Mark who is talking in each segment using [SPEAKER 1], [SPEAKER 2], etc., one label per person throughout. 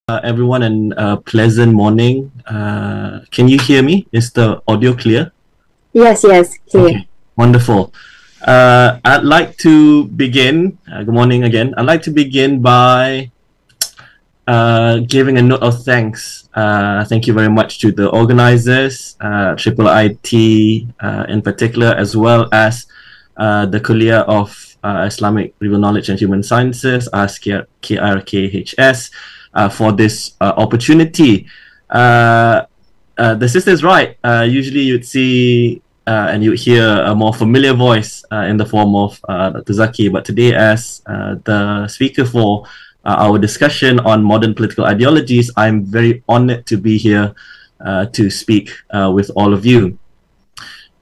[SPEAKER 1] Everyone, and pleasant morning. Can you hear me? Is the audio clear?
[SPEAKER 2] Yes, clear.
[SPEAKER 1] Okay, wonderful. I'd like to begin. Good morning again. I'd like to begin by giving a note of thanks. Thank you very much to the organizers, IIIT in particular, as well as the Kuliah of Islamic Real Knowledge and Human Sciences, IKHS, for this opportunity. The sister is right. Usually you'd see and you'd hear a more familiar voice in the form of Dr. Zaki, but today as the speaker for our discussion on modern political ideologies, I'm very honored to be here to speak with all of you.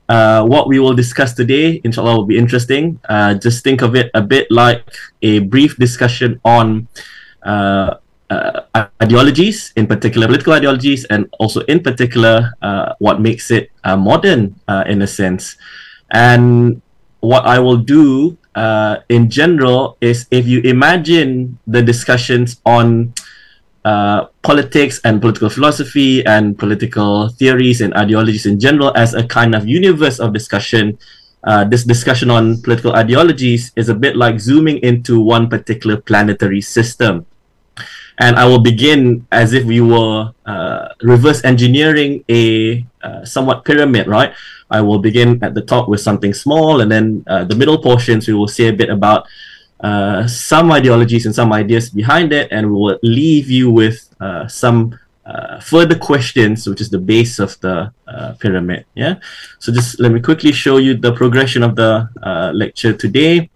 [SPEAKER 1] What we will discuss today, inshallah, will be interesting. Just think of it a bit like a brief discussion on ideologies, in particular political ideologies, and also in particular what makes it modern in a sense. And what I will do in general is, if you imagine the discussions on politics and political philosophy and political theories and ideologies in general as a kind of universe of discussion, this discussion on political ideologies is a bit like zooming into one particular planetary system. And I will begin as if we were reverse engineering a somewhat pyramid, right? I will begin at the top with something small, and then the middle portions we will say a bit about some ideologies and some ideas behind it, and we will leave you with some further questions, which is the base of the pyramid. Yeah. So just let me quickly show you the progression of the lecture today.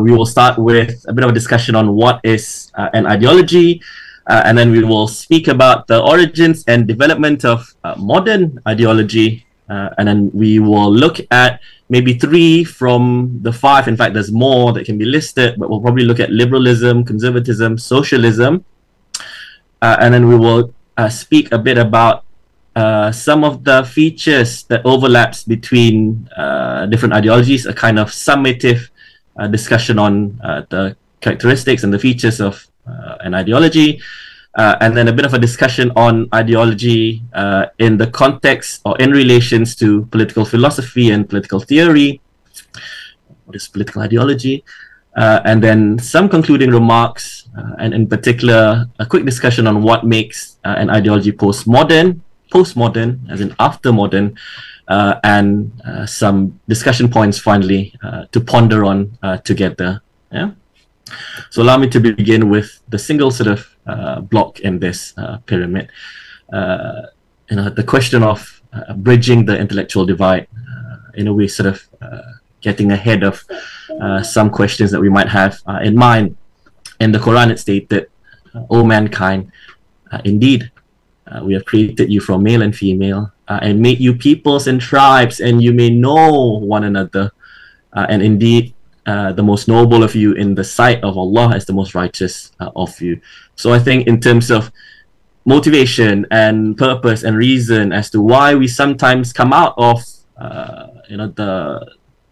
[SPEAKER 1] We will start with a bit of a discussion on what is an ideology, and then we will speak about the origins and development of modern ideology, and then we will look at maybe 3 from the 5. In fact, there's more that can be listed, but we'll probably look at liberalism, conservatism, socialism, and then we will speak a bit about some of the features that overlaps between different ideologies, a kind of summative discussion on the characteristics and the features of an ideology, and then a bit of a discussion on ideology in the context or in relations to political philosophy and political theory. What is political ideology? And then some concluding remarks, and in particular, a quick discussion on what makes an ideology postmodern as in after modern, and some discussion points finally to ponder on together. Yeah. So allow me to begin with the single sort of block in this pyramid. The question of bridging the intellectual divide, in a way, sort of getting ahead of some questions that we might have in mind. In the Quran, it stated, "O mankind, indeed, we have created you from male and female, and made you peoples and tribes, and you may know one another. And indeed, the most noble of you in the sight of Allah is the most righteous of you." So I think in terms of motivation and purpose and reason as to why we sometimes come out of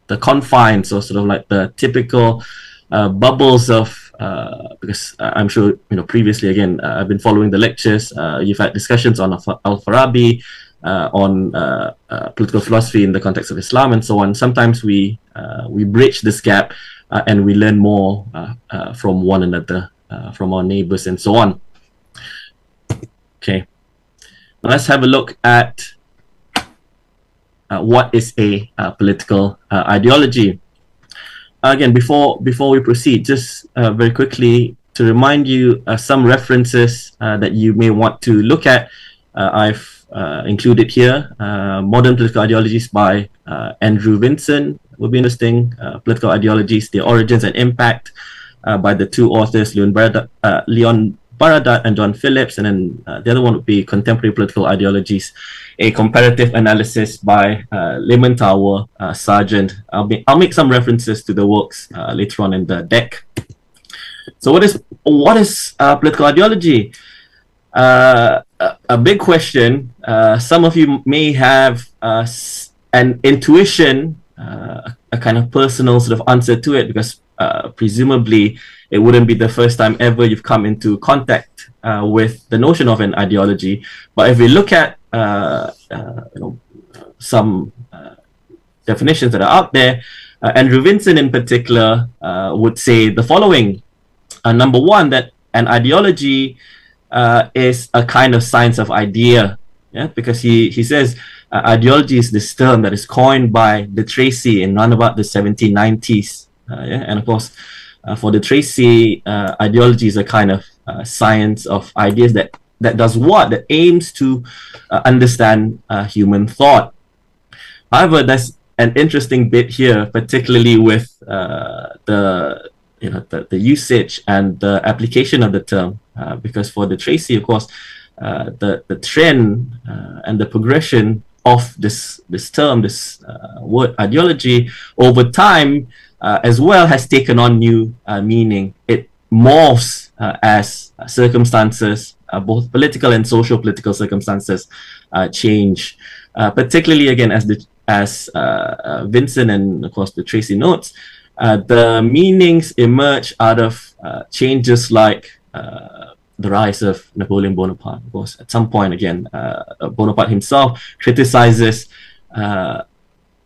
[SPEAKER 1] the confines, or sort of like the typical bubbles of because I'm sure previously, again, I've been following the lectures. You've had discussions on Al-Farabi, on political philosophy in the context of Islam, and so on. Sometimes we bridge this gap and we learn more from one another, from our neighbors, and so on. Okay, now let's have a look at what is a political ideology. Again, before we proceed, just very quickly to remind you some references that you may want to look at. I've included here Modern Political Ideologies by Andrew Vinson. Will be interesting. Political Ideologies, Their Origins and Impact by the 2 authors, Leon Baradat and John Phillips. And then the other one would be Contemporary Political Ideologies, a comparative analysis by Lehman Tower, Sargent. I'll make some references to the works later on in the deck. So what is political ideology? A big question. Some of you may have an intuition, a kind of personal sort of answer to it, because presumably it wouldn't be the first time ever you've come into contact with the notion of an ideology. But if we look at some definitions that are out there, Andrew Vincent in particular would say the following. Number one, that an ideology is a kind of science of idea, yeah, because he says ideology is this term that is coined by de Tracy in around about the 1790s, yeah, and of course for de Tracy, ideology is a kind of science of ideas that does what? That aims to understand human thought. However, there's an interesting bit here, particularly with the usage and the application of the term, because for de Tracy, of course, the trend and the progression of this term, this word ideology, over time as well has taken on new meaning. It morphs as circumstances, both political and social political circumstances, change. Particularly again, as Vincent and of course de Tracy notes, the meanings emerge out of changes like the rise of Napoleon Bonaparte. Of course, at some point again, Bonaparte himself criticizes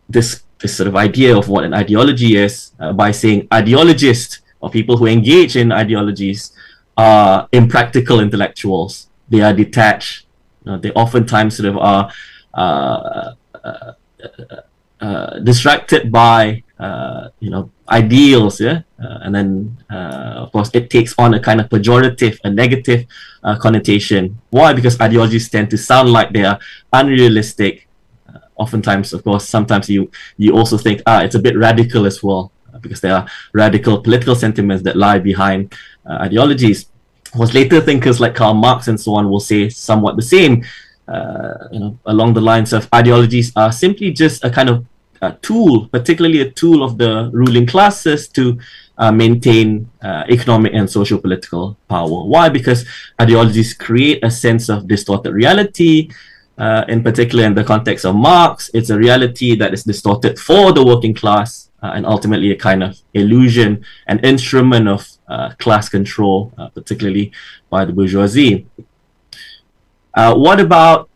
[SPEAKER 1] this sort of idea of what an ideology is by saying ideologists, or people who engage in ideologies, are impractical intellectuals. They are detached. They oftentimes sort of are distracted by ideals, yeah, and then of course it takes on a kind of pejorative, a negative connotation. Why? Because ideologies tend to sound like they are unrealistic. Oftentimes, of course, sometimes you also think it's a bit radical as well, because there are radical political sentiments that lie behind ideologies. Of course, later thinkers like Karl Marx and so on will say somewhat the same, along the lines of ideologies are simply just a kind of tool, particularly a tool of the ruling classes to maintain economic and social political power. Why? Because ideologies create a sense of distorted reality. In particular, in the context of Marx, it's a reality that is distorted for the working class, and ultimately a kind of illusion, an instrument of class control, particularly by the bourgeoisie. What about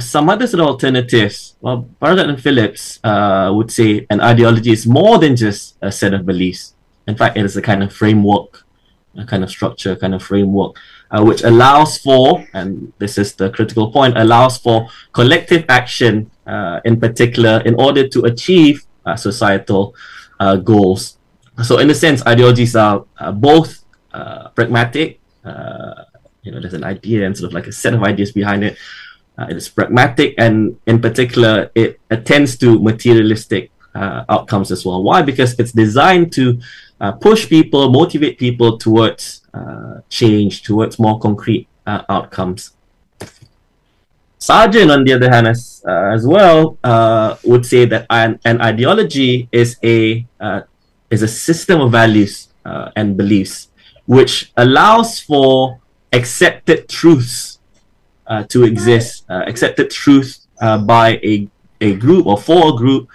[SPEAKER 1] some other sort of alternatives? Well, Bartlett and Phillips would say an ideology is more than just a set of beliefs. In fact, it is a kind of framework, a kind of structure, a kind of framework, which allows for, and this is the critical point, allows for collective action, in particular, in order to achieve societal goals. So in a sense, ideologies are both pragmatic, there's an idea and sort of like a set of ideas behind it. It is pragmatic, and in particular, it attends to materialistic outcomes as well. Why? Because it's designed to push people, motivate people towards change, towards more concrete outcomes. Sargent, on the other hand, as well, would say that an ideology is a system of values and beliefs which allows for accepted truths to exist, accepted truth by a group or for a group,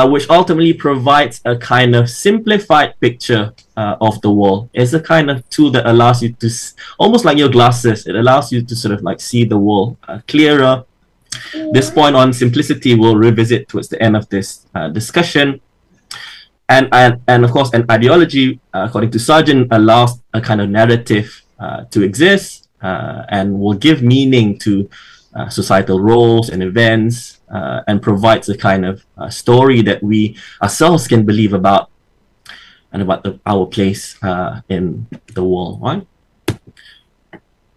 [SPEAKER 1] which ultimately provides a kind of simplified picture of the world. It's a kind of tool that allows you to, almost like your glasses, it allows you to sort of like see the world clearer. This point on simplicity we'll revisit towards the end of this discussion. And of course, an ideology, according to Sargent, allows a kind of narrative to exist, and will give meaning to societal roles and events, and provides a kind of story that we ourselves can believe about, and about our place in the world, right?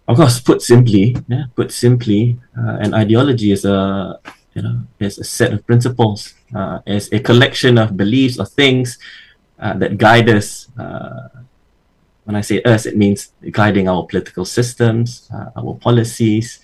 [SPEAKER 1] Of course, put simply, an ideology is is a set of principles, is a collection of beliefs or things that guide us. When I say us, it means guiding our political systems, our policies.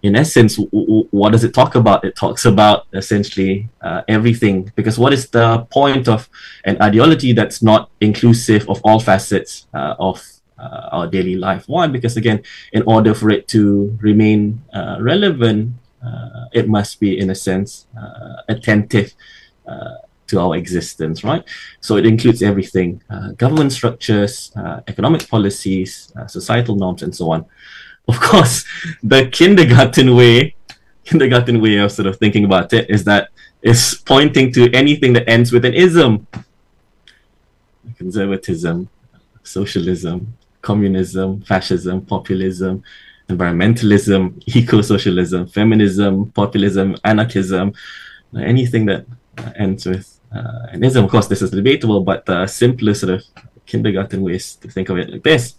[SPEAKER 1] In essence, what does it talk about? It talks about essentially everything. Because what is the point of an ideology that's not inclusive of all facets of our daily life? Why? Because again, in order for it to remain relevant, it must be, in a sense, attentive to our existence, right? So it includes everything, government structures, economic policies, societal norms, and so on. Of course, the kindergarten way of sort of thinking about it is that it's pointing to anything that ends with an ism. Conservatism, socialism, communism, fascism, populism, environmentalism, eco-socialism, feminism, populism, anarchism, anything that ends with an ism. Of course, this is debatable, but the simplest sort of kindergarten ways to think of it like this.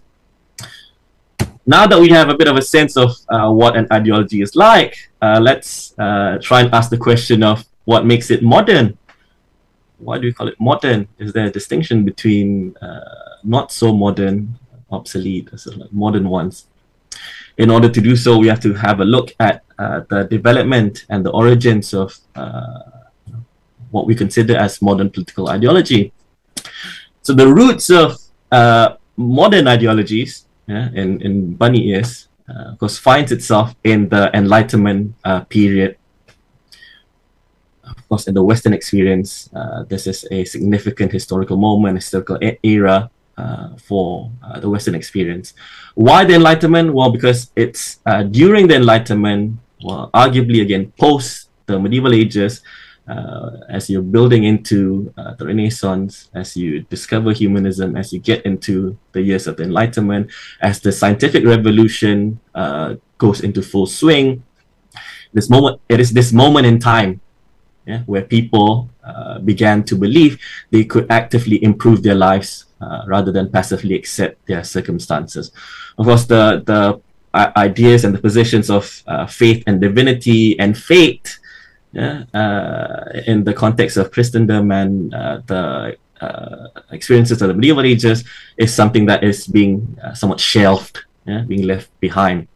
[SPEAKER 1] Now that we have a bit of a sense of what an ideology is like, let's try and ask the question of what makes it modern. Why do we call it modern? Is there a distinction between not so modern, obsolete, sort of like modern ones? In order to do so, we have to have a look at the development and the origins of what we consider as modern political ideology. So the roots of modern ideologies, in bunny ears, of course, finds itself in the Enlightenment period. Of course, in the Western experience, this is a significant historical moment, historical era for the Western experience. Why the Enlightenment? Well, because it's during the Enlightenment, well, arguably again, post the medieval ages, as you're building into the Renaissance, as you discover humanism, as you get into the years of the Enlightenment, as the scientific revolution goes into full swing, it is this moment in time, where people began to believe they could actively improve their lives rather than passively accept their circumstances. Of course, the ideas and the positions of faith and divinity and fate, in the context of Christendom and the experiences of the medieval ages, is something that is being somewhat shelved, being left behind.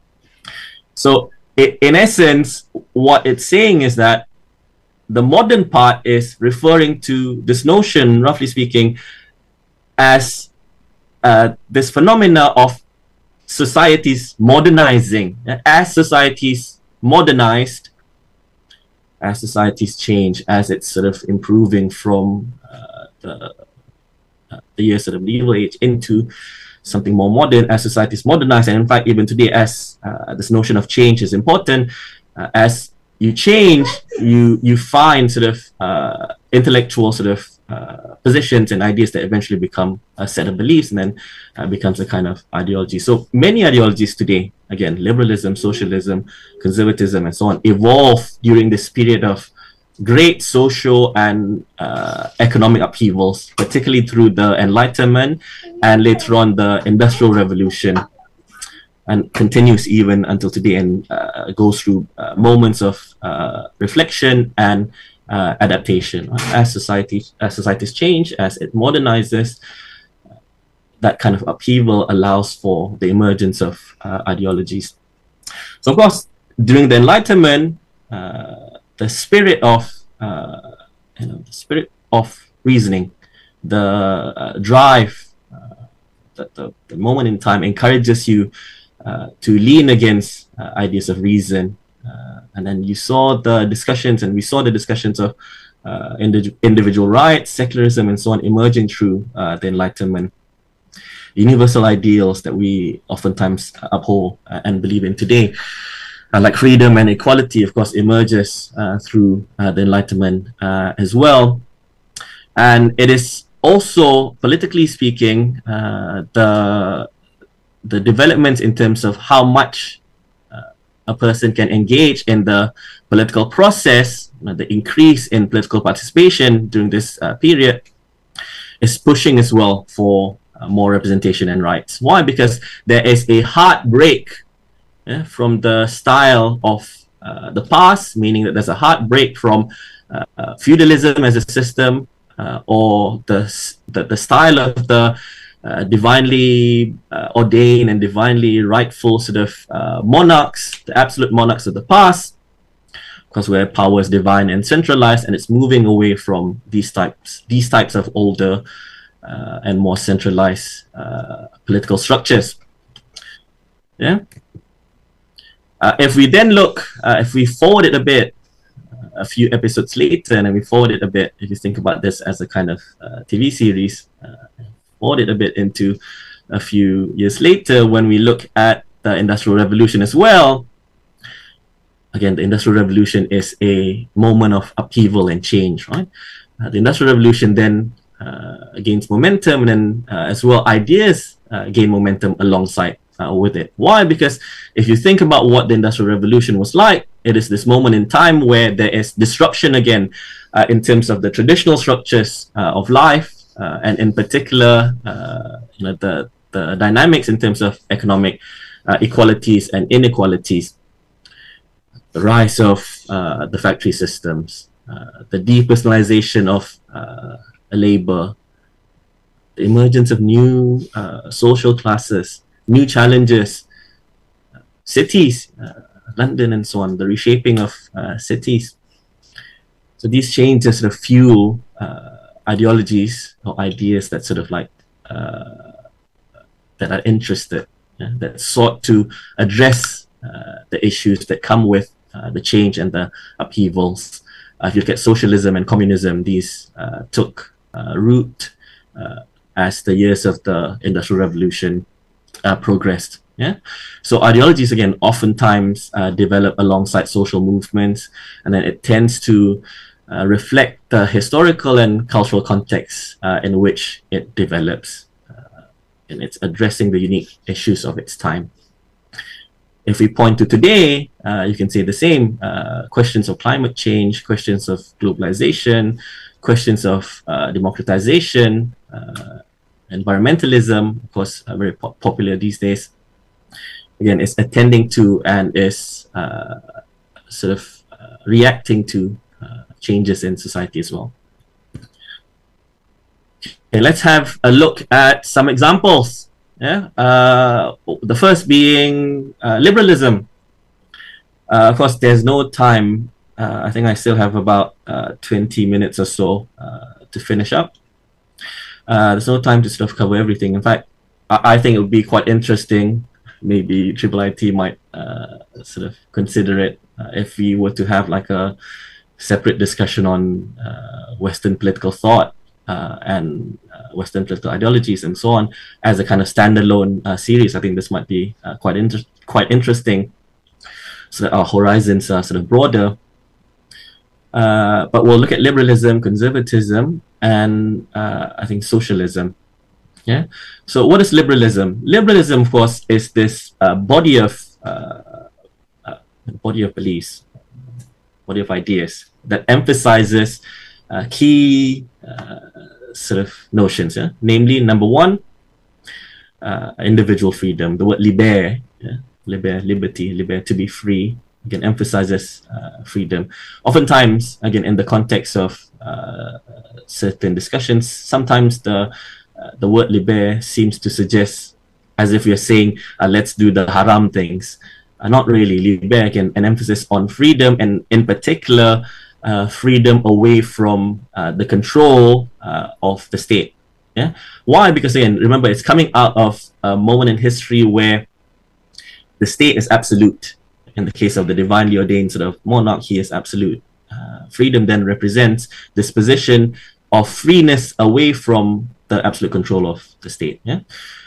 [SPEAKER 1] So, in essence, what it's saying is that the modern part is referring to this notion, roughly speaking, as this phenomena of societies modernizing. As societies modernized, as societies change, as it's sort of improving from the years of the medieval age into something more modern, as societies modernize, and in fact, even today, as this notion of change is important, as you change, you find sort of intellectual sort of positions and ideas that eventually become a set of beliefs and then becomes a kind of ideology. So many ideologies today, again, liberalism, socialism, conservatism, and so on, evolve during this period of great social and economic upheavals, particularly through the Enlightenment and later on the Industrial Revolution, and continues even until today, and goes through moments of reflection and adaptation. As societies change, as it modernizes, that kind of upheaval allows for the emergence of ideologies. So, of course, during the Enlightenment, the spirit of reasoning, the drive, the moment in time encourages you to lean against ideas of reason. And then you saw the discussions, and we saw the discussions of individual rights, secularism, and so on emerging through the Enlightenment. Universal ideals that we oftentimes uphold and believe in today, like freedom and equality, of course, emerges through the Enlightenment as well. And it is also, politically speaking, the developments in terms of how much a person can engage in the political process, the increase in political participation during this period, is pushing as well for more representation and rights. Why? Because there is a heartbreak from the style of the past, meaning that there's a heartbreak from feudalism as a system, or the style of the divinely ordained and divinely rightful sort of monarchs, the absolute monarchs of the past, because where power is divine and centralized, and it's moving away from these types of older and more centralized political structures. If we then look, if we forward it a bit, a few episodes later, and then we forward it a bit. If you think about this as a kind of TV series, forward it a bit into a few years later, when we look at the Industrial Revolution as well. Again, the Industrial Revolution is a moment of upheaval and change, right? The Industrial Revolution then gains momentum, and then as well, ideas gain momentum alongside with it. Why? Because if you think about what the Industrial Revolution was like, it is this moment in time where there is disruption again in terms of the traditional structures of life, and in particular, the dynamics in terms of economic equalities and inequalities. The rise of the factory systems, the depersonalization of labor, the emergence of new social classes, new challenges, cities, London and so on, the reshaping of cities. So these changes sort of fuel ideologies or ideas that sort of like that are interested, that sought to address the issues that come with the change and the upheavals. If you look at socialism and communism, these took root as the years of the Industrial Revolution progressed. Yeah, so ideologies again oftentimes develop alongside social movements, and then it tends to reflect the historical and cultural context in which it develops, and it's addressing the unique issues of its time. If we point to today, you can say the same. Questions of climate change, questions of globalization, questions of democratization, environmentalism, of course, very popular these days. Again, is attending to and is sort of reacting to changes in society as well. Okay, let's have a look at some examples. Yeah, the first being liberalism. Of course, there's no time. I think I still have about 20 minutes or so to finish up. There's no time to sort of cover everything. In fact, I think it would be quite interesting. Maybe IIIT might sort of consider it if we were to have like a separate discussion on Western political thought and Western political ideologies and so on as a kind of standalone series. I think this might be quite interesting, so that our horizons are sort of broader. But we'll look at liberalism, conservatism, and I think socialism. Yeah. So what is liberalism? Liberalism, of course, is this body of beliefs, body of ideas that emphasizes key sort of notions. Yeah? Namely, number one, individual freedom. The word liber, yeah? Liberty, to be free, again emphasizes freedom. Oftentimes, again, in the context of certain discussions, sometimes the word liber seems to suggest as if you're saying, let's do the haram things. Not really. Liber, again, an emphasis on freedom, and in particular, freedom away from the control of the state. Yeah. Why? Because again, remember, it's coming out of a moment in history where the state is absolute. In the case of the divinely ordained sort of monarchy, is absolute. Freedom then represents this position of freeness away from the absolute control of the state. Yeah.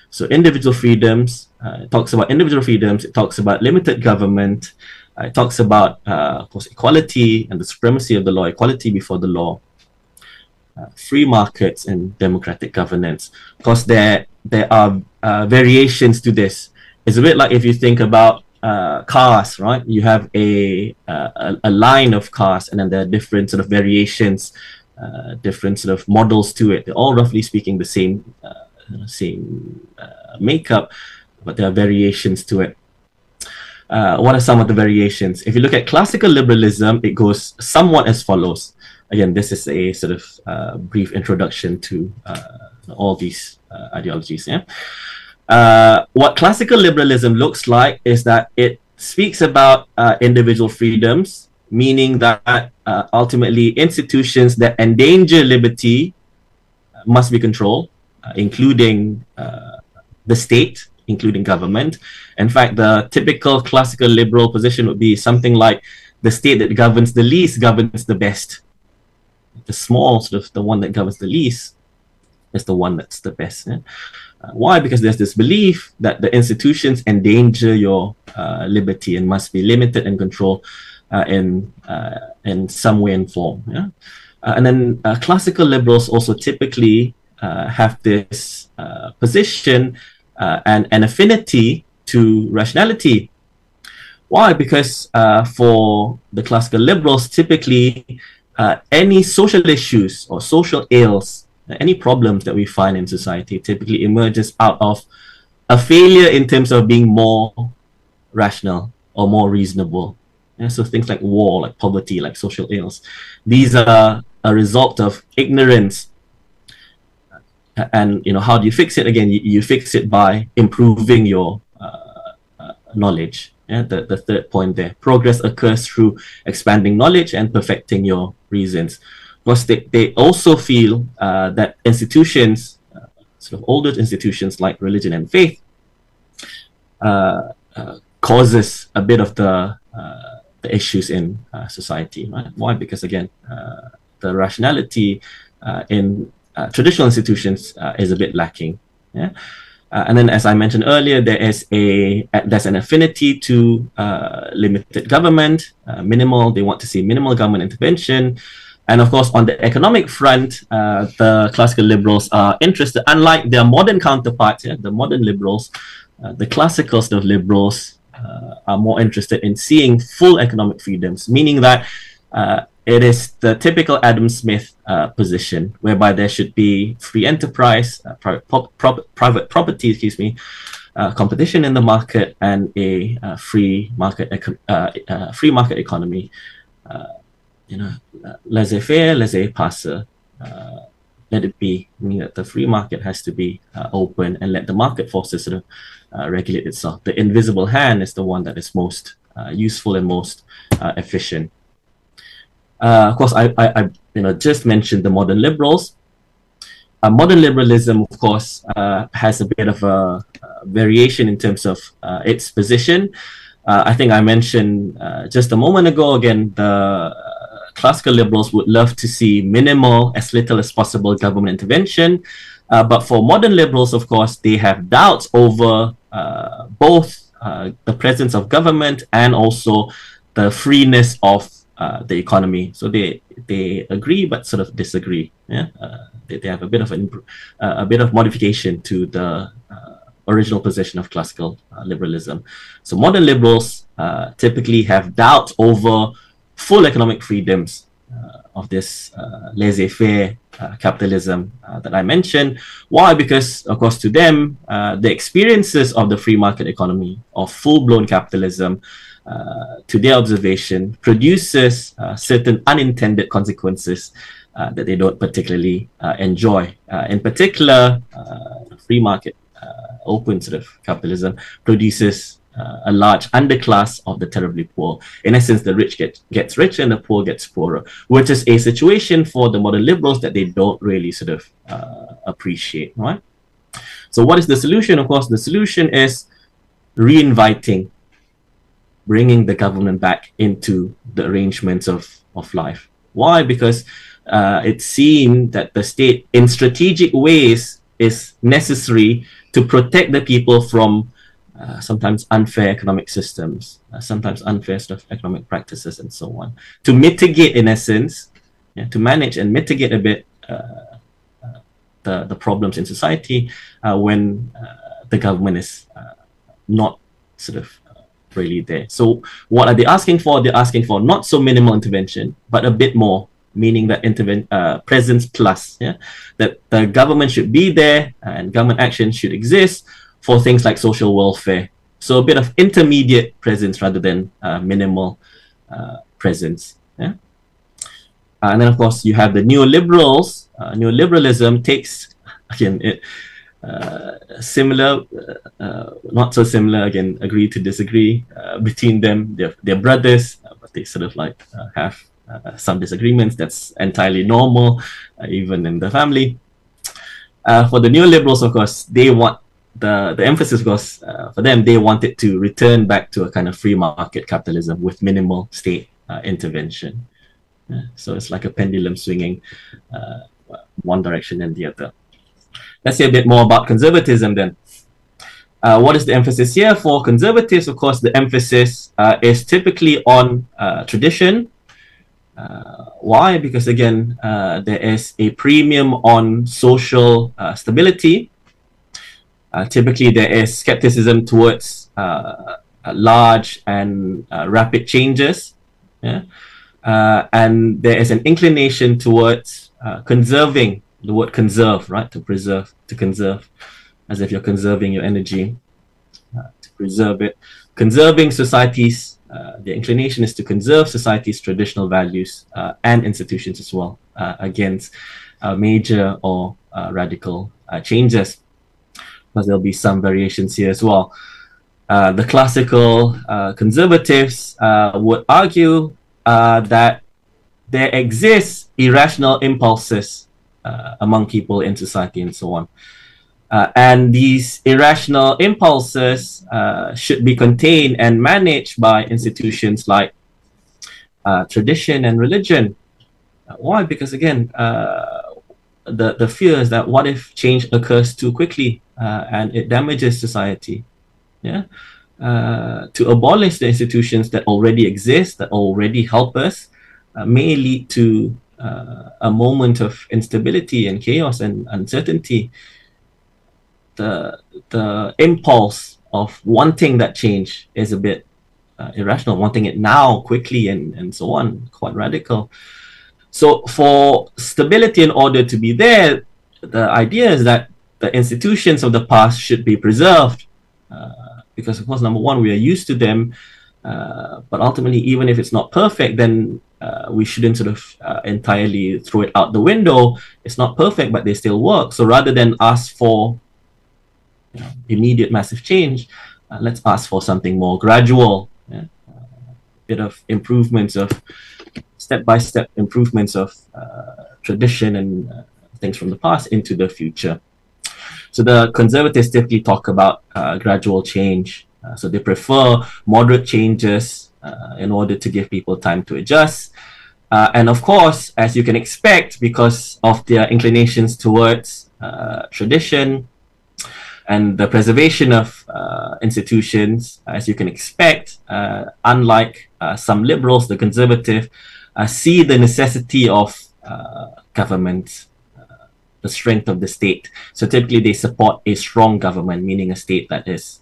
[SPEAKER 1] So individual freedoms, it talks about individual freedoms, it talks about limited government, it talks about, of course, equality and the supremacy of the law, equality before the law, free markets and democratic governance. Of course, there are variations to this. It's a bit like if you think about cars, right? You have a line of cars, and then there are different sort of variations, different sort of models to it. They're all roughly speaking the same makeup, but there are variations to it. What are some of the variations? If you look at classical liberalism, it goes somewhat as follows. Again, this is a sort of brief introduction to all these ideologies. Yeah. What classical liberalism looks like is that it speaks about individual freedoms, meaning that ultimately institutions that endanger liberty must be controlled, including the state, including government. In fact, the typical classical liberal position would be something like the state that governs the least governs the best. The small, sort of the one that governs the least, is the one that's the best. Yeah? Why? Because there's this belief that the institutions endanger your liberty and must be limited and controlled in some way and form. Yeah? And then classical liberals also typically have this position and an affinity to rationality. Why? Because for the classical liberals, typically any social issues or social ills, any problems that we find in society typically emerges out of a failure in terms of being more rational or more reasonable. Yeah, so things like war, like poverty, like social ills, these are a result of ignorance. And how do you fix it? Again, you fix it by improving your knowledge. Yeah, the third point there. Progress occurs through expanding knowledge and perfecting your reasons. Because they also feel that institutions, sort of older institutions like religion and faith, causes a bit of the issues in society. Right? Why? Because again, the rationality in traditional institutions is a bit lacking. Yeah. And then, as I mentioned earlier, there's an affinity to limited government, minimal. They want to see minimal government intervention. And of course, on the economic front, the classical liberals are interested, unlike their modern counterparts, the modern liberals, the classical sort of liberals are more interested in seeing full economic freedoms, meaning that it is the typical Adam Smith position, whereby there should be free enterprise, private property, competition in the market, and a free market economy. Laissez-faire, laissez-passer. Let it be, meaning that the free market has to be open and let the market forces sort of regulate itself. The invisible hand is the one that is most useful and most efficient. Of course, I just mentioned the modern liberals. Modern liberalism, of course, has a bit of a variation in terms of its position. I think I mentioned just a moment ago, again, the classical liberals would love to see minimal, as little as possible government intervention. But for modern liberals, of course, they have doubts over both the presence of government and also the freeness of the economy. So they agree but sort of disagree. Yeah, they have a bit of modification to the original position of classical liberalism. So modern liberals typically have doubt over full economic freedoms of this laissez-faire capitalism that I mentioned. Why? Because, of course, to them, the experiences of the free market economy, of full-blown capitalism, to their observation, produces certain unintended consequences that they don't particularly enjoy. In particular, free market, open sort of capitalism produces a large underclass of the terribly poor. In essence, the rich gets richer and the poor gets poorer, which is a situation for the modern liberals that they don't really sort of appreciate, right? So what is the solution? Of course, the solution is reinviting, bringing the government back into the arrangements of life. Why? Because it's seen that the state, in strategic ways, is necessary to protect the people from sometimes unfair economic systems, sometimes unfair sort of economic practices, and so on. To mitigate, in essence, to manage and mitigate a bit the problems in society when the government is not sort of really there. So what are they asking for? They're asking for not so minimal intervention, but a bit more, meaning that presence plus, that the government should be there and government action should exist for things like social welfare. So a bit of intermediate presence rather than minimal presence. And then, of course, you have the neoliberals. Neoliberalism takes, again, similar, not so similar, again, agree to disagree between them. They're brothers, but they sort of like have some disagreements. That's entirely normal, even in the family. For the neoliberals, of course, they want the emphasis, of course, for them, they wanted to return back to a kind of free market capitalism with minimal state intervention. So it's like a pendulum swinging one direction and the other. Let's say a bit more about conservatism then. What is the emphasis here? For conservatives, of course, the emphasis is typically on tradition. Why? Because again, there is a premium on social stability. Typically, there is skepticism towards large and rapid changes. Yeah? And there is an inclination towards conserving, the word conserve, right? To preserve, to conserve, as if you're conserving your energy, to preserve it. Conserving societies, the inclination is to conserve society's traditional values and institutions as well against major or radical changes. Because there'll be some variations here as well. The classical conservatives would argue that there exists irrational impulses among people in society and so on. And these irrational impulses should be contained and managed by institutions like tradition and religion. Why? Because again, the fear is that what if change occurs too quickly and it damages society? Yeah. To abolish the institutions that already exist, that already help us, may lead to a moment of instability and chaos and uncertainty. The impulse of wanting that change is a bit irrational, wanting it now, quickly, and so on, quite radical. So for stability in order to be there, the idea is that the institutions of the past should be preserved. Because of course, number one, we are used to them, but ultimately, even if it's not perfect, then we shouldn't sort of entirely throw it out the window. It's not perfect, but they still work. So rather than ask for immediate massive change, let's ask for something more gradual, bit of improvements of step-by-step improvements of tradition and things from the past into the future. So the conservatives typically talk about gradual change. So they prefer moderate changes in order to give people time to adjust. And of course, as you can expect, because of their inclinations towards tradition and the preservation of institutions, as you can expect, unlike some liberals, the conservative see the necessity of government, the strength of the state. So typically they support a strong government, meaning a state that is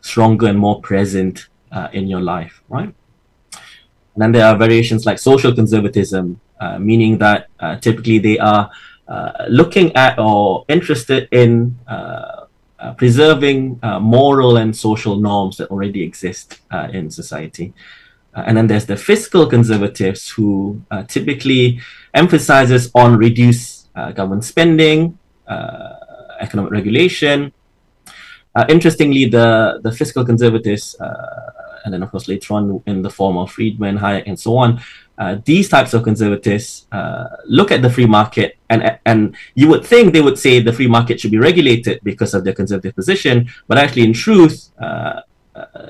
[SPEAKER 1] stronger and more present in your life, right? And then there are variations like social conservatism, meaning that typically they are looking at or interested in preserving moral and social norms that already exist in society. And then there's the fiscal conservatives who typically emphasizes on reduced government spending, economic regulation. Interestingly, the fiscal conservatives, and then of course later on in the form of Friedman, Hayek, and so on, these types of conservatives look at the free market, and you would think they would say the free market should be regulated because of their conservative position, but actually in truth,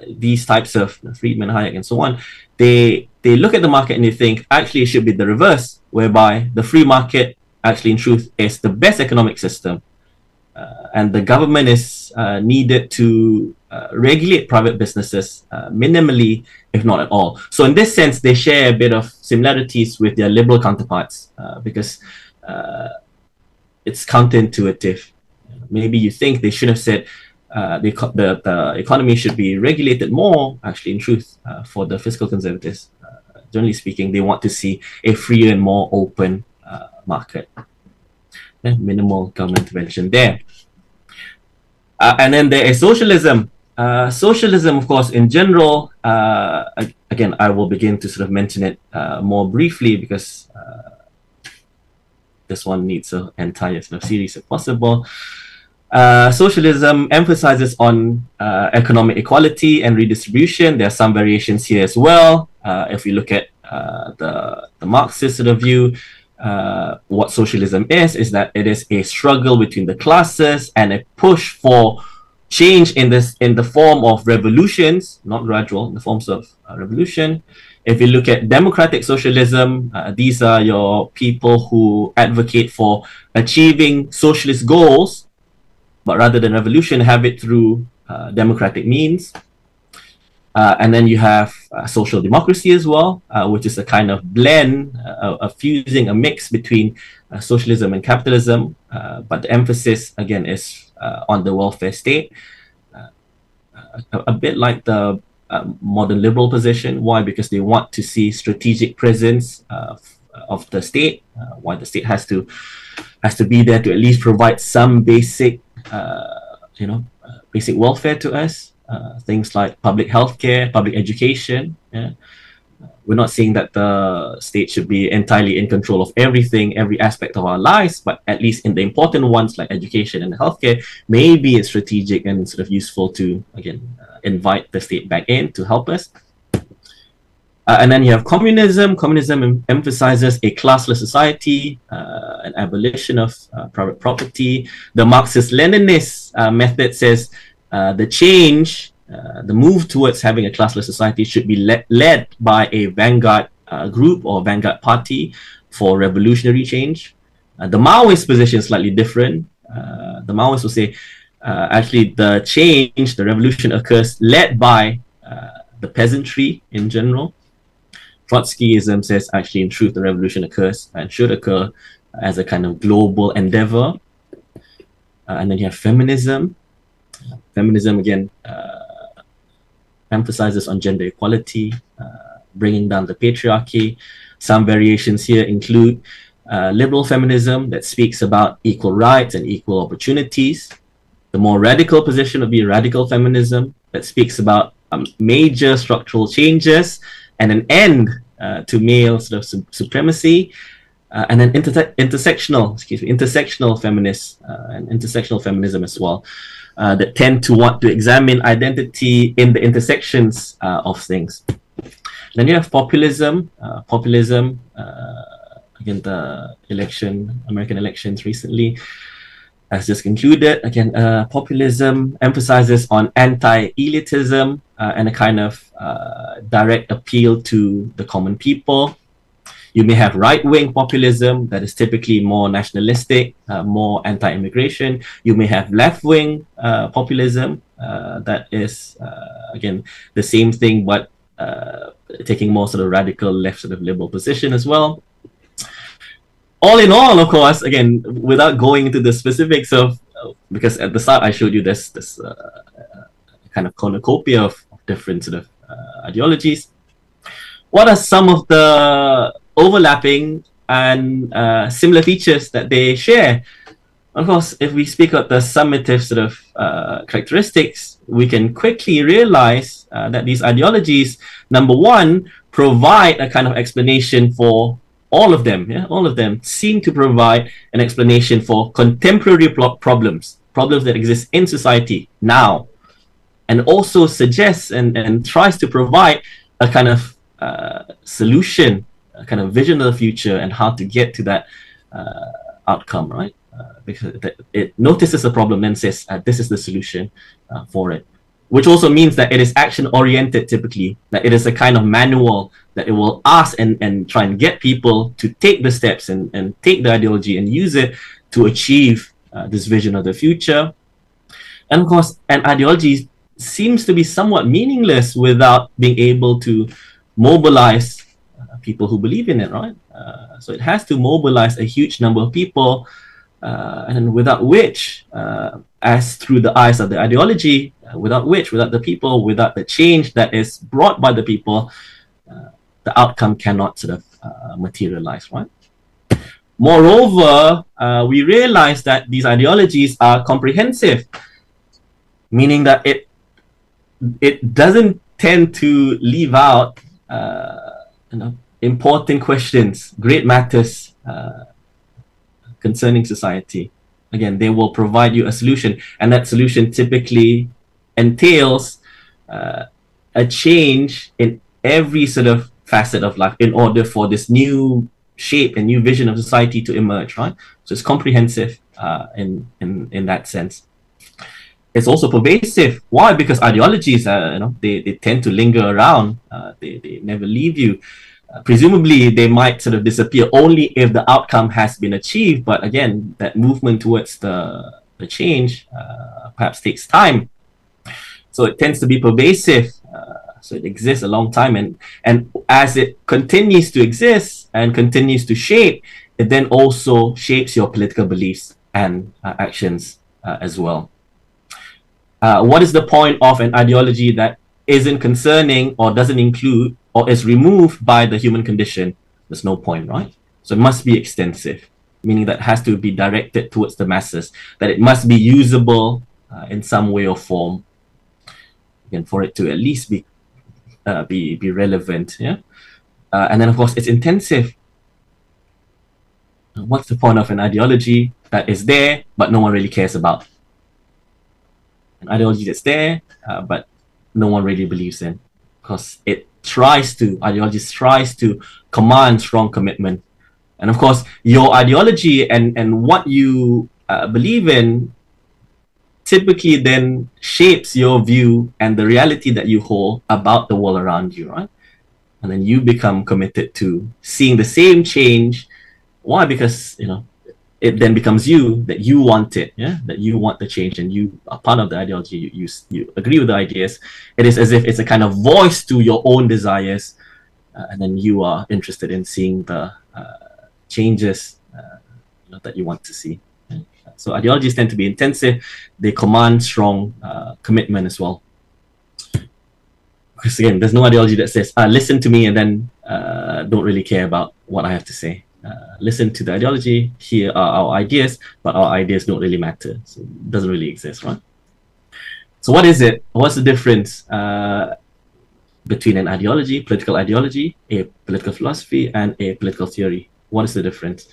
[SPEAKER 1] these types of Friedman, Hayek, and so on, they look at the market and they think actually it should be the reverse, whereby the free market actually in truth is the best economic system, and the government is needed to regulate private businesses minimally, if not at all. So in this sense, they share a bit of similarities with their liberal counterparts because it's counterintuitive. Maybe you think they should have said the economy should be regulated more. Actually, in truth, for the fiscal conservatives, generally speaking, they want to see a freer and more open market. Minimal government intervention there. And then there is socialism. Socialism, of course, in general, again, I will begin to sort of mention it more briefly because this one needs an entire sort of series if possible. Socialism emphasizes on economic equality and redistribution. There are some variations here as well. If we look at the Marxist sort of view, what socialism is that it is a struggle between the classes and a push for change in the form of revolutions, not gradual, in the forms of revolution, If you look at democratic socialism, these are your people who advocate for achieving socialist goals, but rather than revolution, have it through democratic means. And then you have social democracy as well, which is a kind of blend, a fusing, a mix between socialism and capitalism. But the emphasis, again, is on the welfare state. A bit like the modern liberal position. Why? Because they want to see strategic presence of the state. Why the state has to be there to at least provide some basic, basic welfare to us. Things like public healthcare, public education. Yeah? We're not saying that the state should be entirely in control of everything, every aspect of our lives, but at least in the important ones like education and healthcare, maybe it's strategic and sort of useful to, again, invite the state back in to help us. And then you have communism. Communism emphasizes a classless society, an abolition of private property. The Marxist-Leninist method says the change, the move towards having a classless society should be led by a vanguard group or vanguard party for revolutionary change. The Maoist position is slightly different. The Maoists will say, actually, the change, the revolution occurs led by the peasantry in general. Trotskyism says, actually, in truth, the revolution occurs and should occur as a kind of global endeavor. And then you have feminism. Feminism, again, emphasizes on gender equality, bringing down the patriarchy. Some variations here include liberal feminism that speaks about equal rights and equal opportunities. The more radical position would be radical feminism that speaks about major structural changes and an end to male sort of supremacy. And then intersectional feminists and intersectional feminism as well, that tend to want to examine identity in the intersections of things. Then you have populism. Again, the American elections recently has just concluded. Again, populism emphasizes on anti-elitism and a kind of direct appeal to the common people. You may have right-wing populism that is typically more nationalistic, more anti-immigration. You may have left-wing populism that is, again, the same thing, but taking more sort of radical left sort of liberal position as well. All in all, of course, again, without going into the specifics of, because at the start I showed you this kind of cornucopia of different sort of ideologies. What are some of the overlapping and similar features that they share? Of course, if we speak of the summative sort of characteristics, we can quickly realize that these ideologies, number one, provide a kind of explanation for all of them. Yeah? All of them seem to provide an explanation for contemporary problems that exist in society now, and also suggests and tries to provide a kind of solution, a kind of vision of the future and how to get to that outcome, right? Because it notices a problem, then says, this is the solution for it. Which also means that it is action-oriented typically, that it is a kind of manual that it will ask and try and get people to take the steps and take the ideology and use it to achieve this vision of the future. And of course, an ideology seems to be somewhat meaningless without being able to mobilize people who believe in it, right? So it has to mobilize a huge number of people, and without which, as through the eyes of the ideology, without the people, without the change that is brought by the people, the outcome cannot sort of materialize, right? Moreover, we realize that these ideologies are comprehensive, meaning that it doesn't tend to leave out important questions, great matters concerning society. Again, they will provide you a solution, and that solution typically entails a change in every sort of facet of life in order for this new shape and new vision of society to emerge, right? So it's comprehensive in that sense. it's also pervasive. Why? Because ideologies, they tend to linger around. They never leave you. Presumably, they might sort of disappear only if the outcome has been achieved. But again, that movement towards the change perhaps takes time. So it tends to be pervasive. So it exists a long time, and as it continues to exist and continues to shape, it then also shapes your political beliefs and actions as well. What is the point of an ideology that isn't concerning or doesn't include or is removed by the human condition? There's no point, right? So it must be extensive, meaning that it has to be directed towards the masses, that it must be usable in some way or form, and for it to at least be relevant. Yeah. And then of course it's intensive. What's the point of an ideology that is there but no one really cares about? An ideology that's there but no one really believes in, because ideology tries to command strong commitment. And of course your ideology and what you believe in typically then shapes your view and the reality that you hold about the world around you, right? And then you become committed to seeing the same change. Why? Because it then becomes you, that you want it, yeah, that you want the change, and you are part of the ideology. You agree with the ideas. It is as if it's a kind of voice to your own desires, and then you are interested in seeing the changes that you want to see. So ideologies tend to be intensive. They command strong commitment as well. Because again, there's no ideology that says, listen to me and then don't really care about what I have to say. Listen to the ideology, here are our ideas, but our ideas don't really matter. So it doesn't really exist, right? So what is it? What's the difference between an ideology, political ideology, a political philosophy, and a political theory? What is the difference?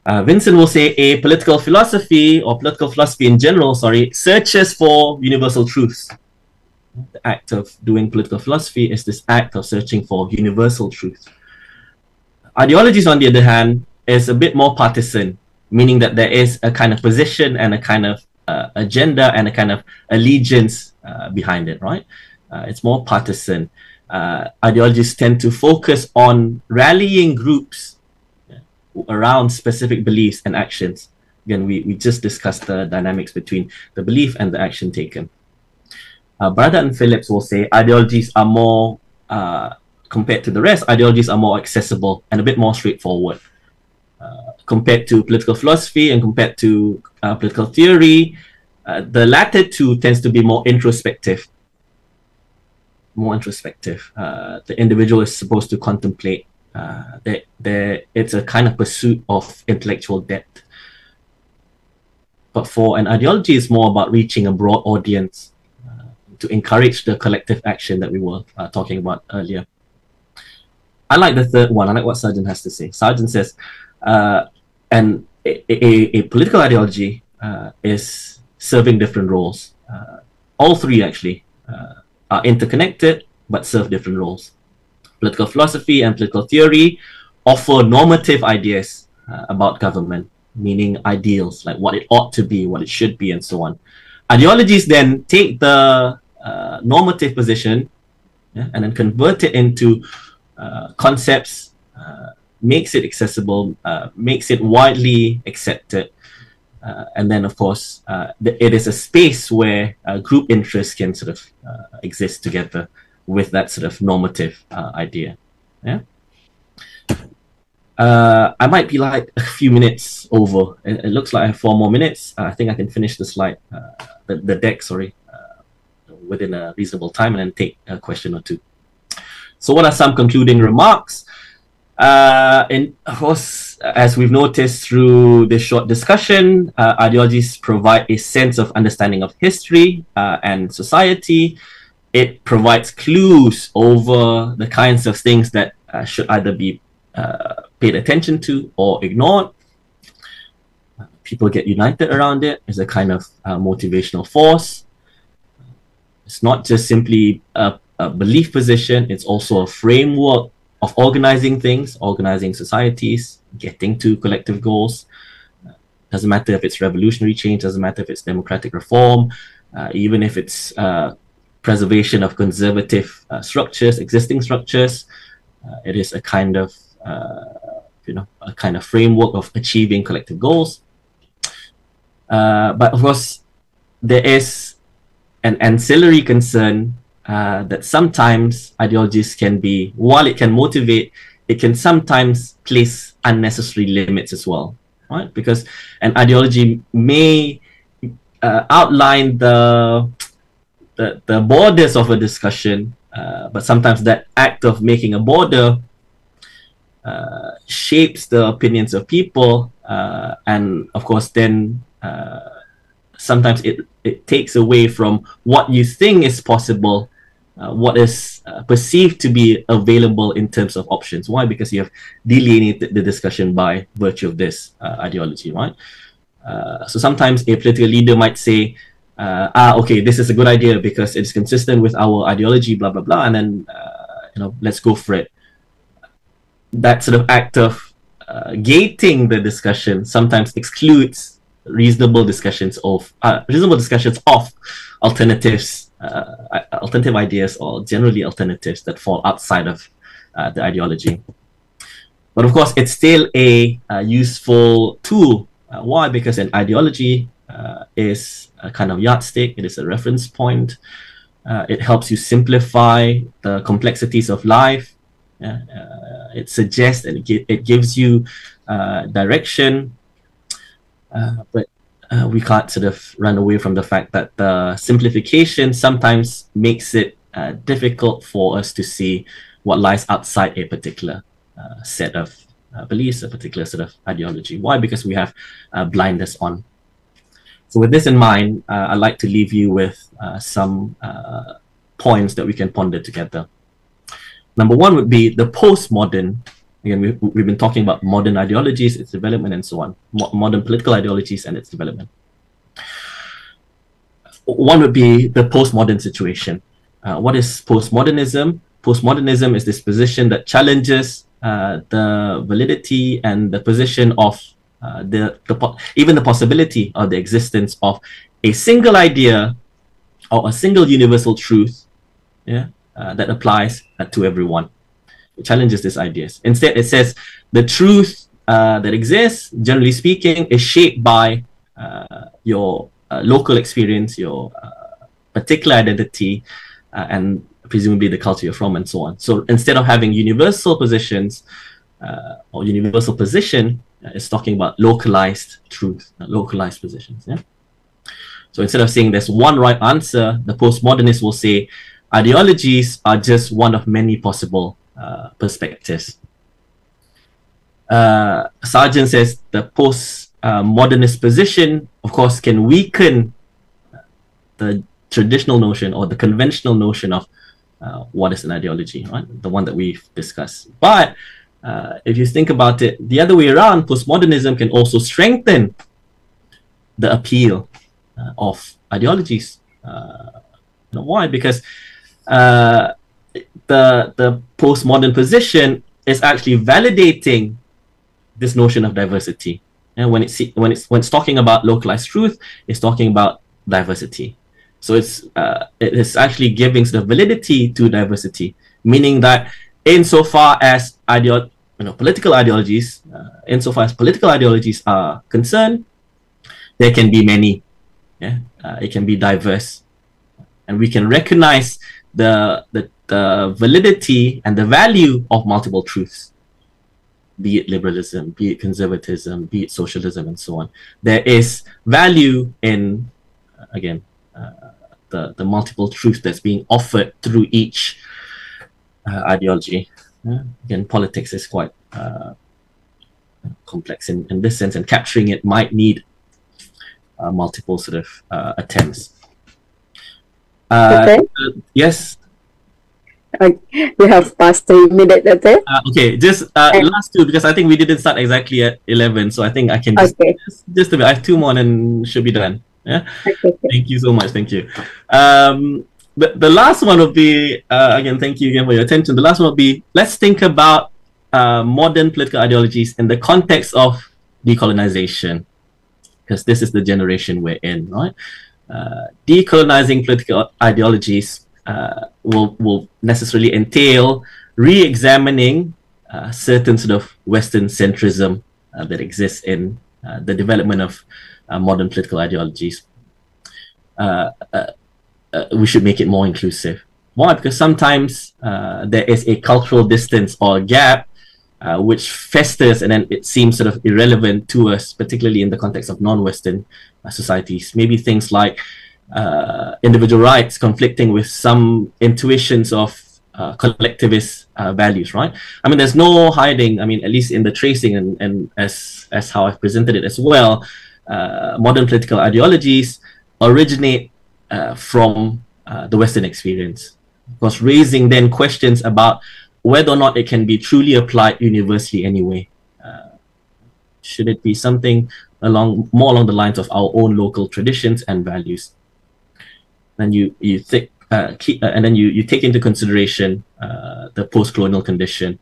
[SPEAKER 1] Vincent will say a political philosophy, or political philosophy in general, searches for universal truths. The act of doing political philosophy is this act of searching for universal truth. Ideologies, on the other hand, is a bit more partisan, meaning that there is a kind of position and a kind of agenda and a kind of allegiance behind it, right? It's more partisan. Ideologies tend to focus on rallying groups around specific beliefs and actions. Again, we just discussed the dynamics between the belief and the action taken. Brother and Phillips will say ideologies are more, compared to the rest, ideologies are more accessible and a bit more straightforward. Compared to political philosophy and compared to political theory, the latter two tends to be more introspective. The individual is supposed to contemplate. It's a kind of pursuit of intellectual depth. But for an ideology, it's more about reaching a broad audience to encourage the collective action that we were talking about earlier. I like the third one. I like what Sargent has to say. Sargent says, and a political ideology is serving different roles. All three actually are interconnected but serve different roles. Political philosophy and political theory offer normative ideas about government, meaning ideals, like what it ought to be, what it should be, and so on. Ideologies then take the normative position and then convert it into concepts, makes it accessible, makes it widely accepted. And then, of course, it is a space where group interests can sort of exist together with that sort of normative idea. Yeah. I might be like a few minutes over. It looks like I have 4 more minutes. I think I can finish the slide, the deck, within a reasonable time, and then take a question or two. So what are some concluding remarks? And of course, as we've noticed through this short discussion, ideologies provide a sense of understanding of history and society. It provides clues over the kinds of things that should either be paid attention to or ignored. People get united around it. It's a kind of motivational force. It's not just simply a belief position. It's also a framework of organizing things, organizing societies, getting to collective goals. Doesn't matter if it's revolutionary change, doesn't matter if it's democratic reform, even if it's preservation of conservative structures, existing structures. It is a kind of a kind of framework of achieving collective goals. But of course, there is an ancillary concern that sometimes ideologies can be, while it can motivate, it can sometimes place unnecessary limits as well, right? Because an ideology may outline the borders of a discussion, but sometimes that act of making a border shapes the opinions of people, and of course then sometimes it takes away from what you think is possible, what is perceived to be available in terms of options. Why? Because you have delineated the discussion by virtue of this ideology, right? So sometimes a political leader might say, okay, this is a good idea because it's consistent with our ideology, blah, blah, blah, and then, let's go for it. That sort of act of gating the discussion sometimes excludes reasonable discussions of alternatives, alternative ideas, or generally alternatives that fall outside of the ideology. But of course, it's still a useful tool. Why? Because an ideology is a kind of yardstick. It is a reference point. It helps you simplify the complexities of life. It suggests and it gives you direction. But we can't sort of run away from the fact that the simplification sometimes makes it difficult for us to see what lies outside a particular set of beliefs, a particular sort of ideology. Why? Because we have blinders on. So with this in mind, I'd like to leave you with some points that we can ponder together. Number one would be the postmodern. Again, we've been talking about modern ideologies, its development, and so on. Modern political ideologies and its development. One would be the postmodern situation. What is postmodernism? Postmodernism is this position that challenges the validity and the position of even the possibility of the existence of a single idea or a single universal truth, that applies to everyone. It challenges these ideas. Instead, it says the truth that exists, generally speaking, is shaped by your local experience, your particular identity, and presumably the culture you're from, and so on. So instead of having universal positions or universal position, it's talking about localized truth, localized positions. Yeah. So instead of saying there's one right answer, the postmodernists will say ideologies are just one of many possible perspectives. Sargent says the post-modernist position, of course, can weaken the traditional notion or the conventional notion of what is an ideology, right? The one that we've discussed. But if you think about it the other way around, postmodernism can also strengthen the appeal of ideologies. Why? Because the postmodern position is actually validating this notion of diversity. And when it's talking about localized truth, it's talking about diversity. So it is actually giving the validity to diversity, meaning that insofar as political ideologies, are concerned, there can be many. It can be diverse, and we can recognize the validity and the value of multiple truths, be it liberalism, be it conservatism, be it socialism, and so on. There is value in, again, the multiple truths that's being offered through each ideology. Again, politics is quite complex in this sense, and capturing it might need multiple sort of attempts.
[SPEAKER 2] Okay.
[SPEAKER 1] Yes.
[SPEAKER 2] We have passed 3 minutes, okay?
[SPEAKER 1] Okay, just last two, because I think we didn't start exactly at 11, so I think I can just a bit. I have 2 more and should be done. Yeah.
[SPEAKER 2] Okay.
[SPEAKER 1] Thank you so much. Thank you. The last one will be again. Thank you again for your attention. The last one will be, let's think about modern political ideologies in the context of decolonization, because this is the generation we're in, right? decolonizing political ideologies will necessarily entail re-examining certain sort of Western centrism that exists in the development of modern political ideologies. We should make it more inclusive. Why? Because sometimes there is a cultural distance or gap which festers and then it seems sort of irrelevant to us, particularly in the context of non-Western societies. Maybe things like individual rights conflicting with some intuitions of collectivist values, right? I mean, there's no hiding. I mean, at least in the tracing and as how I've presented it as well, modern political ideologies originate from the Western experience. Of course, raising then questions about whether or not it can be truly applied universally anyway. Should it be something more along the lines of our own local traditions and values? Then you take and then you take into consideration the post-colonial condition,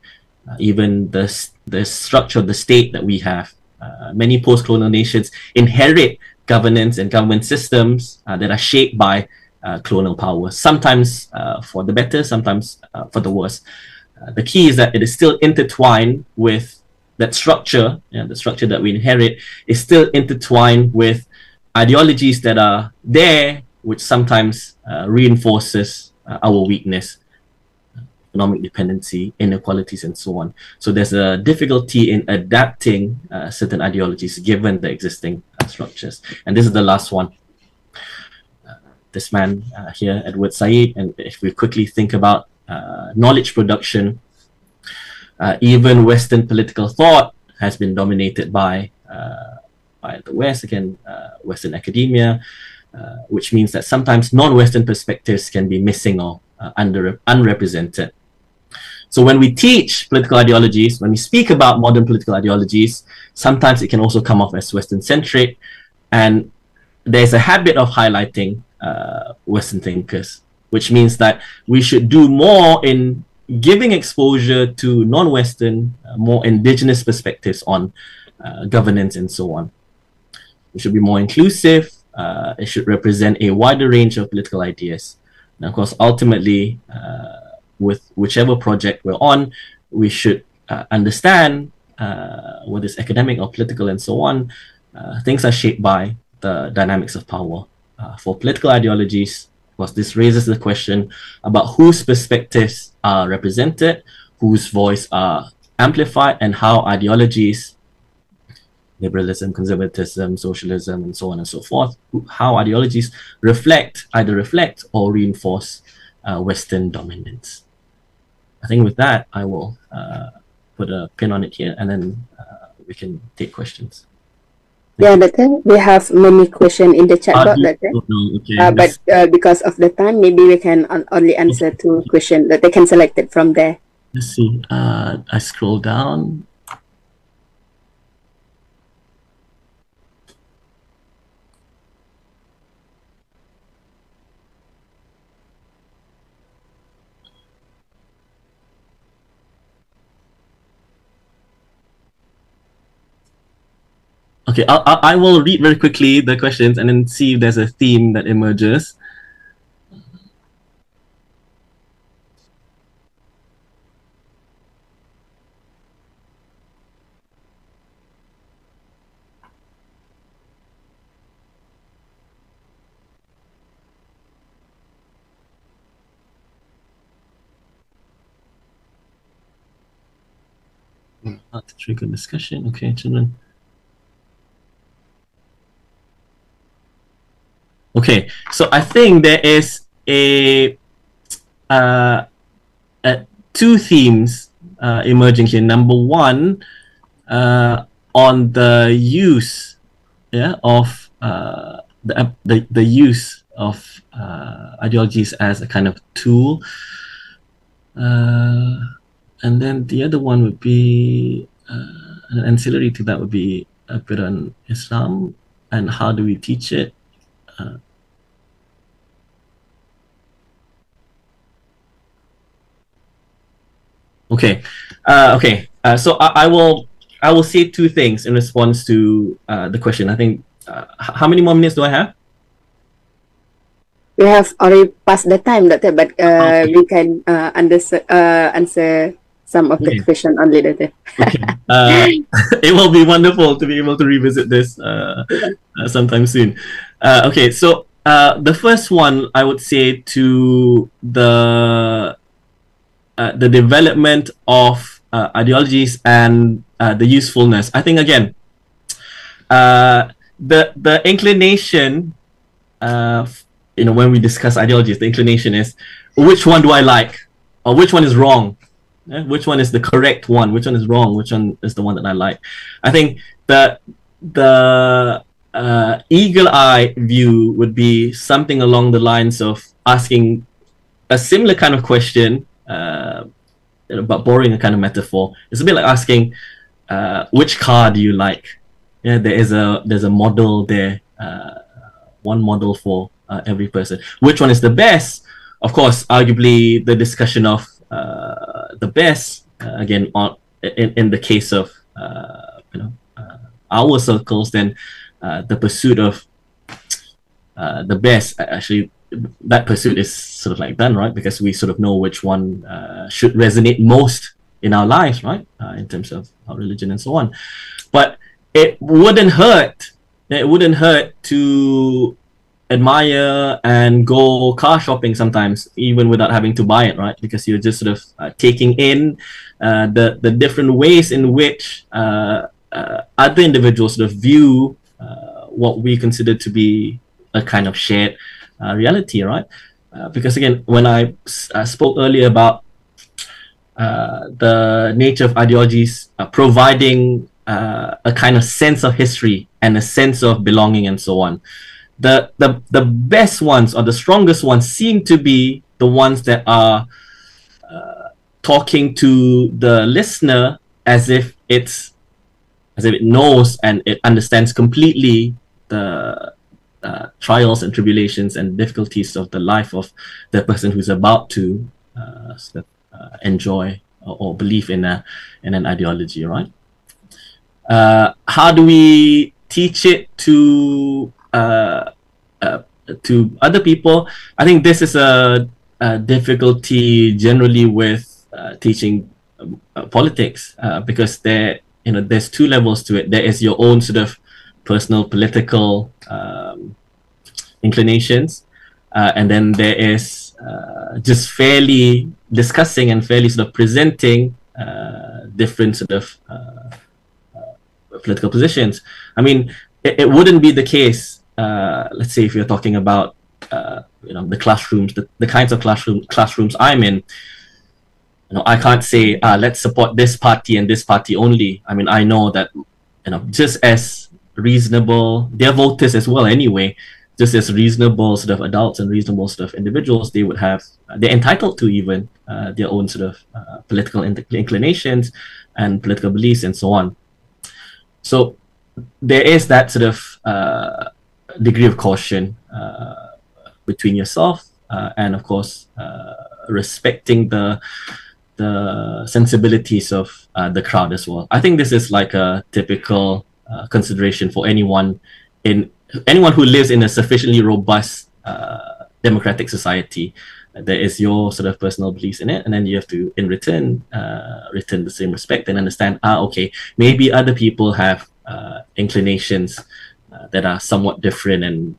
[SPEAKER 1] even the structure of the state that we have. Many post-colonial nations inherit governance and government systems that are shaped by colonial power, sometimes for the better, sometimes for the worse. The key is that it is still intertwined with that structure, the structure that we inherit is still intertwined with ideologies that are there, which sometimes reinforces our weakness, economic dependency, inequalities, and so on. So there's a difficulty in adapting certain ideologies given the existing structures. And this is the last one. This man here, Edward Said, and if we quickly think about knowledge production, even Western political thought has been dominated by the West, again, Western academia, which means that sometimes non-Western perspectives can be missing or unrepresented. So when we teach political ideologies, when we speak about modern political ideologies, sometimes it can also come off as Western-centric, and there's a habit of highlighting Western thinkers, which means that we should do more in giving exposure to non-Western, more indigenous perspectives on governance and so on. We should be more inclusive. It should represent a wider range of political ideas. And of course, ultimately, with whichever project we're on, we should understand whether it's academic or political and so on, things are shaped by the dynamics of power. For political ideologies, of course, this raises the question about whose perspectives are represented, whose voice are amplified, and how ideologies, liberalism, conservatism, socialism, and so on and so forth, how ideologies either reflect or reinforce Western dominance. I think with that, I will put a pin on it here, and then we can take questions.
[SPEAKER 2] Yeah, Doctor, we have many questions in the chat box, Doctor.
[SPEAKER 1] Okay.
[SPEAKER 2] But because of the time, maybe we can only answer 2 questions that they can select it from there.
[SPEAKER 1] Let's see. I scroll down. Okay, I will read very quickly the questions and then see if there's a theme that emerges. Not to trigger discussion. Okay, children. Okay, so I think there is a 2 themes emerging here. Number one, on the use, of the use of ideologies as a kind of tool, and then the other one would be an ancillary to that would be a bit on Islam and how do we teach it. Okay, so I will say 2 things in response to the question. I think how many more minutes do I have?
[SPEAKER 2] We have already passed the time, Doctor, but we can answer some of the
[SPEAKER 1] Okay.
[SPEAKER 2] question only, Doctor.
[SPEAKER 1] Okay. It will be wonderful to be able to revisit this sometime soon. Okay, so the first one I would say to the development of ideologies and the usefulness. I think again, the inclination, when we discuss ideologies, the inclination is which one do I like, or which one is wrong. Which one is the correct one? Which one is wrong? Which one is the one that I like? I think the eagle eye view would be something along the lines of asking a similar kind of question, but borrowing a kind of metaphor. It's a bit like asking, which car do you like? Yeah, there's a model there, one model for every person. Which one is the best? Of course, arguably the discussion of the best again in the case of our circles, then the pursuit of the best, actually that pursuit is sort of like done, right? Because we sort of know which one should resonate most in our lives, right? In terms of our religion and so on. But it wouldn't hurt to admire and go car shopping sometimes, even without having to buy it, right? Because you're just sort of taking in the different ways in which other individuals sort of view what we consider to be a kind of shared reality, right? Because again, when I spoke earlier about the nature of ideologies providing a kind of sense of history and a sense of belonging and so on, the best ones or the strongest ones seem to be the ones that are talking to the listener as if it knows and it understands completely the trials and tribulations and difficulties of the life of the person who's about to enjoy or believe in an ideology, right? How do we teach it to other people? I think this is a difficulty generally with teaching politics, because there's two levels to it. There is your own sort of personal political inclinations, and then there is just fairly discussing and fairly sort of presenting different sort of political positions. I mean, it wouldn't be the case, let's say if you're talking about the classrooms, the kinds of classrooms I'm in. I can't say let's support this party and this party only. I mean, I know that just as reasonable, they're voters as well anyway, just as reasonable sort of adults and reasonable sort of individuals, they're entitled to even their own sort of political inclinations and political beliefs and so on. So there is that sort of degree of caution between yourself and of course respecting the sensibilities of the crowd as well. I think this is like a typical consideration for anyone who lives in a sufficiently robust democratic society. There is your sort of personal beliefs in it, and then you have to, in return the same respect and understand, okay, maybe other people have inclinations that are somewhat different and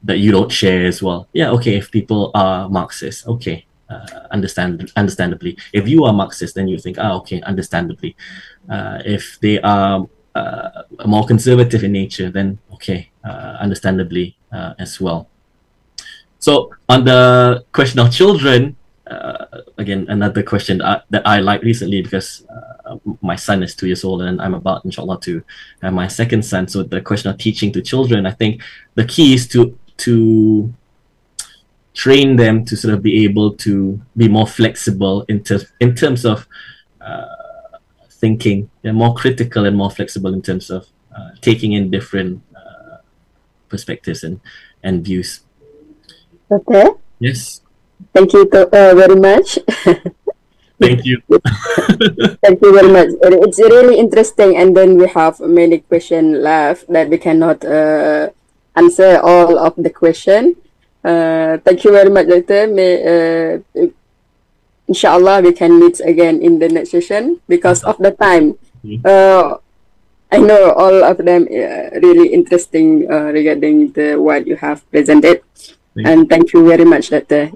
[SPEAKER 1] that you don't share as well. Yeah, okay, if people are Marxists, okay, understandably. If you are Marxist, then you think, okay, understandably. If they are more conservative in nature, then okay, understandably as well. So on the question of children, again, another question that I like recently, because my son is 2 years old and I'm about, inshallah, to have my second son. So the question of teaching to children, I think the key is to train them to sort of be able to be more flexible in terms of thinking. They're more critical and more flexible in terms of taking in different perspectives and views.
[SPEAKER 2] Okay.
[SPEAKER 1] Yes.
[SPEAKER 2] Thank you very much.
[SPEAKER 1] Thank you.
[SPEAKER 2] Thank you very much. It's really interesting, and then we have many questions left that we cannot answer all of the question. Thank you very much, Doctor. Inshallah, we can meet again in the next session because of the time. I know all of them really interesting regarding the what you have presented. And thank you very much, Doctor.